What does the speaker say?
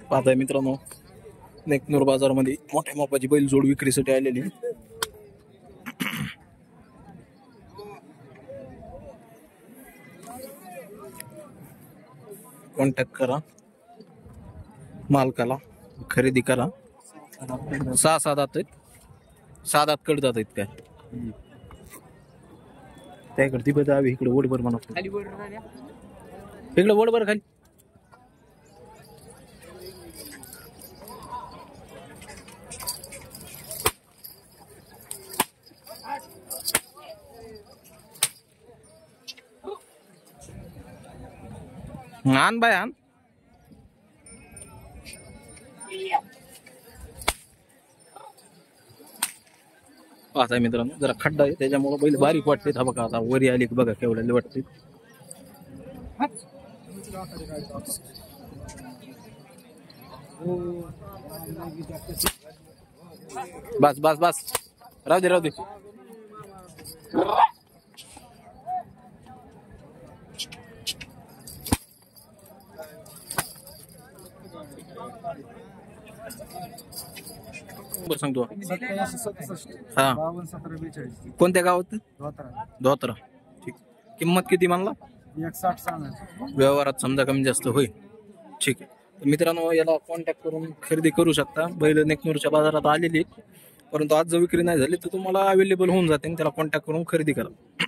पाहताय मित्रांनो, नेकनूर बाजारामध्ये मोठ्या मापाची बैल जोड विक्रीसाठी आलेली. कॉन्टॅक्ट करा मालकाला, खरेदी करा. 6 दात आहेत, 6 दात कडदात आहेत काय त्याकडे ती बघा. इकडे वडभर म्हणा, इकडे वडभर खाली. आण बाय आण. पाहताय मित्रांनो, जरा खड्डा आहे त्याच्यामुळे बैल बारीक वाटते. हा बघा, आता वरी आली बघा केवढ्याला वाटते. बस बस बस, राहू दे राहू दे. बरं सांगतो. हा, कोणत्या गावात? धोत्रा. ठीक. किंमत किती म्हणला? 160 व्यवहारात समजा कमी जास्त होईल. ठीक आहे. तर मित्रांनो, याला कॉन्टॅक्ट करून खरेदी करू शकता. बैल नेकनूरच्या बाजारात आलेली, परंतु आज जर विक्री नाही झाली तर तुम्हाला अवेलेबल होऊन जाते. त्याला कॉन्टॅक्ट करून खरेदी करा.